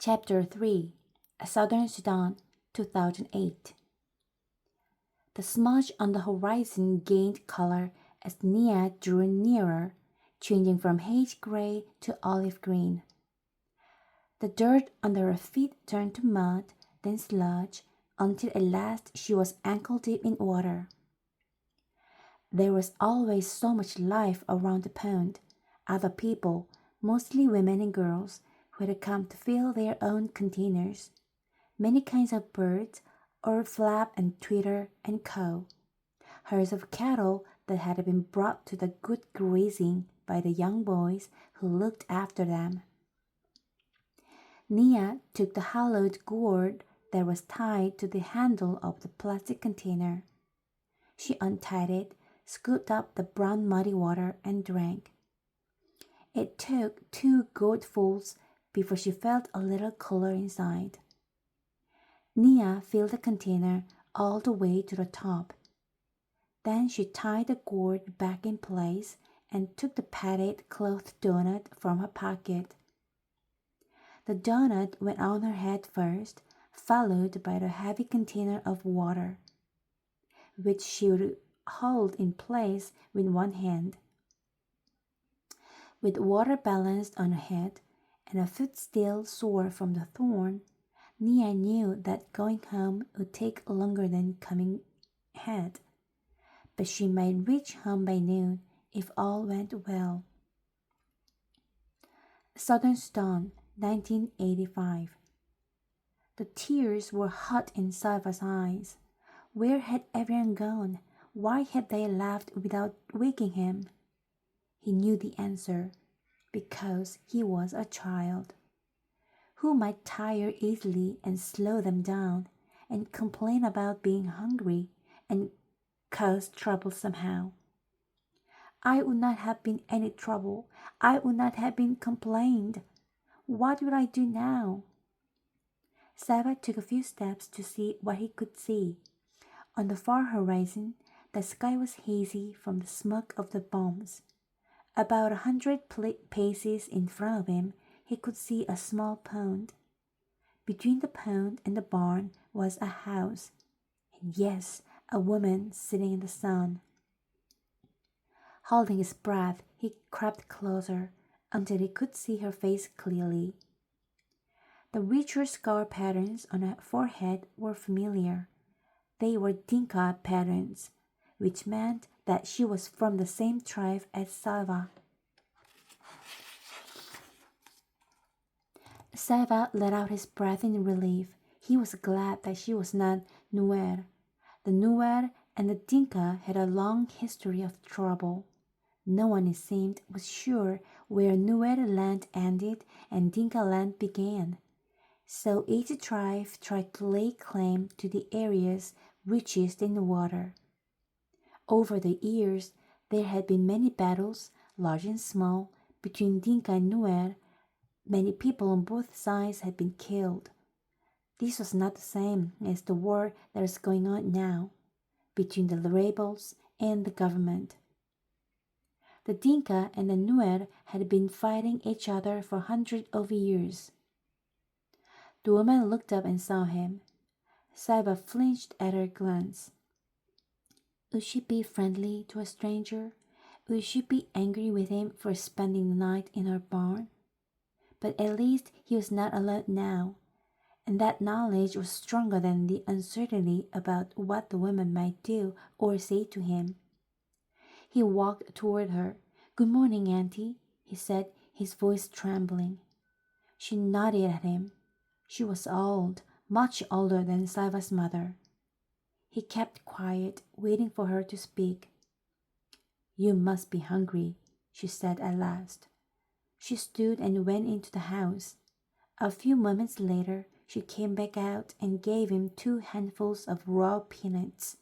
Chapter 3 Southern Sudan, 2008. The smudge on the horizon gained color as Nia drew nearer, changing from haze gray to olive green. The dirt under her feet turned to mud, then sludge, until at last she was ankle deep in water. There was always so much life around the pond. Other people, mostly women and girls, who had come to fill their own containers. Many kinds of birds, or flap and twitter and caw. Herds of cattle that had been brought to the good grazing by the young boys who looked after them. Nia took the hollowed gourd that was tied to the handle of the plastic container. She untied it, scooped up the brown muddy water, and drank. It took 2 gourdfuls before she felt a little cooler inside. Nia filled the container all the way to the top. Then she tied the gourd back in place and took the padded cloth donut from her pocket. The donut went on her head first, followed by the heavy container of water, which she would hold in place with one hand. With water balanced on her head and a foot still sore from the thorn, Nia knew that going home would take longer than coming had, but she might reach home by noon if all went well. Southern Sudan, 1985. The tears were hot in Sava's eyes. Where had everyone gone? Why had they left without waking him? He knew the answer, because he was a child who might tire easily and slow them down and complain about being hungry and cause trouble somehow. I would not have been any trouble. I would not have been complained. What would I do now? Sava took a few steps to see what he could see. On the far horizon, the sky was hazy from the smoke of the bombs. About 100 paces in front of him, he could see a small pond. Between the pond and the barn was a house, and yes, a woman sitting in the sun. Holding his breath, he crept closer until he could see her face clearly. The richer scar patterns on her forehead were familiar. They were Dinka patterns, which meant that she was from the same tribe as Sava. Sava let out his breath in relief. He was glad that she was not Nuer. The Nuer and the Dinka had a long history of trouble. No one, it seemed, was sure where Nuer land ended and Dinka land began. So each tribe tried to lay claim to the areas richest in water. Over the years, there had been many battles, large and small, between Dinka and Nuer. Many people on both sides had been killed. This was not the same as the war that is going on now, between the rebels and the government. The Dinka and the Nuer had been fighting each other for hundreds of years. The woman looked up and saw him. Sava flinched at her glance. Would she be friendly to a stranger? Would she be angry with him for spending the night in her barn? But at least he was not alone now, and that knowledge was stronger than the uncertainty about what the woman might do or say to him. He walked toward her. "Good morning, Auntie," he said, his voice trembling. She nodded at him. She was old, much older than Sava's mother. He kept quiet, waiting for her to speak. "You must be hungry," she said at last. She stood and went into the house. A few moments later, she came back out and gave him 2 handfuls of raw peanuts.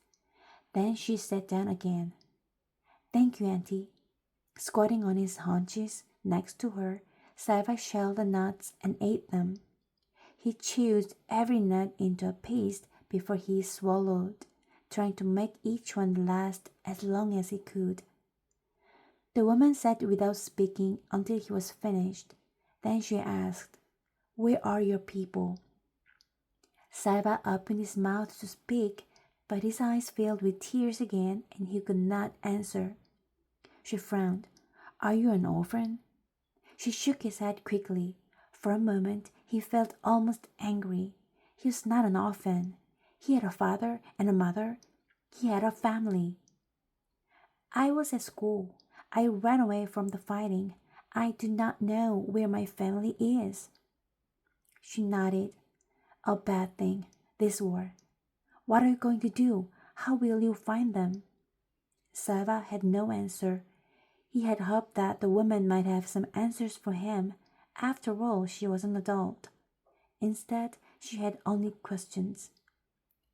Then she sat down again. "Thank you, Auntie." Squatting on his haunches next to her, Sava shelled the nuts and ate them. He chewed every nut into a paste before he swallowed, trying to make each one last as long as he could. The woman sat without speaking until he was finished. Then she asked, Where are your people? Saiba opened his mouth to speak, but his eyes filled with tears again and he could not answer. She frowned. Are you an orphan? She shook his head quickly. For a moment he felt almost angry. He was not an orphan. He had a father and a mother. He had a family. I was at school. I ran away from the fighting. I do not know where my family is. She nodded. A bad thing, this war. What are you going to do? How will you find them? Saiba had no answer. He had hoped that the woman might have some answers for him. After all, she was an adult. Instead, she had only questions.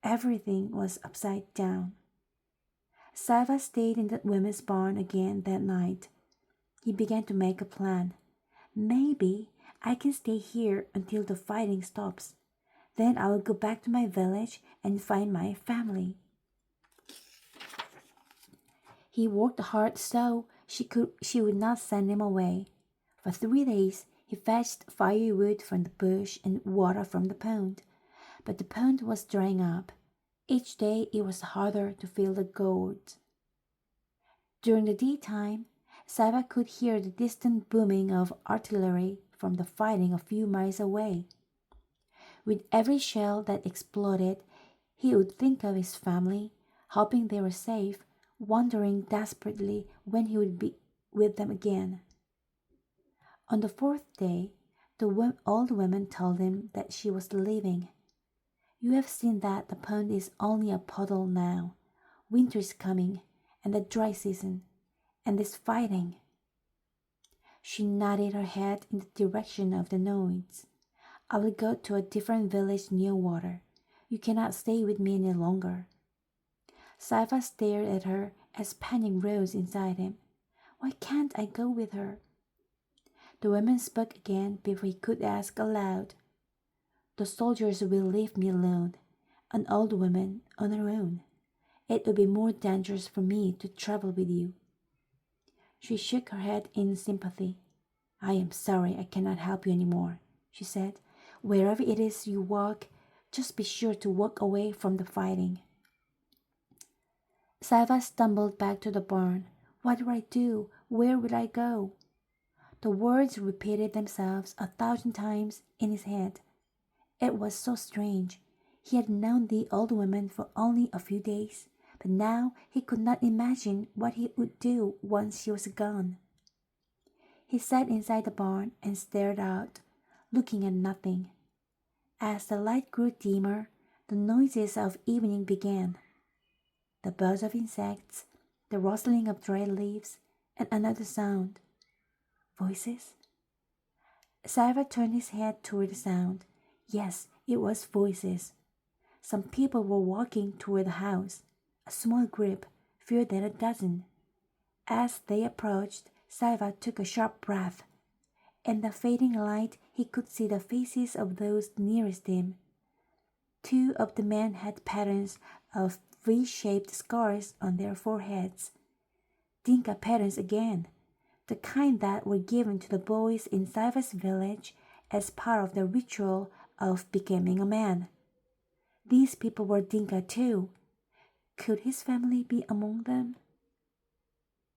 Everything was upside down. Saiba stayed in the women's barn again that night. He began to make a plan. Maybe I can stay here until the fighting stops. Then I will go back to my village and find my family. He worked hard so she would not send him away. For 3 days he fetched firewood from the bush and water from the pond. But the pond was drying up. Each day it was harder to fill the gourds. During the daytime, Saiba could hear the distant booming of artillery from the fighting a few miles away. With every shell that exploded, he would think of his family, hoping they were safe, wondering desperately when he would be with them again. On the 4th day, the old woman told him that she was leaving. You have seen that the pond is only a puddle now. Winter is coming, and the dry season, and this fighting. She nodded her head in the direction of the noise. I will go to a different village near water. You cannot stay with me any longer. Saifa stared at her as panic rose inside him. Why can't I go with her? The woman spoke again before he could ask aloud. The soldiers will leave me alone, an old woman on her own. It would be more dangerous for me to travel with you. She shook her head in sympathy. I am sorry I cannot help you any more, she said. Wherever it is you walk, just be sure to walk away from the fighting. Saiva stumbled back to the barn. What would I do? Where would I go? The words repeated themselves 1,000 times in his head. It was so strange. He had known the old woman for only a few days, but now he could not imagine what he would do once she was gone. He sat inside the barn and stared out, looking at nothing. As the light grew dimmer, the noises of evening began. The buzz of insects, the rustling of dry leaves, and another sound. Voices? Saiva turned his head toward the sound. Yes, it was voices. Some people were walking toward the house, a small group, fewer than a dozen. As they approached, Saiva took a sharp breath. In the fading light, he could see the faces of those nearest him. 2 of the men had patterns of V-shaped scars on their foreheads. Dinka patterns again, the kind that were given to the boys in Saiva's village as part of the ritual of becoming a man. These people were Dinka too. Could his family be among them?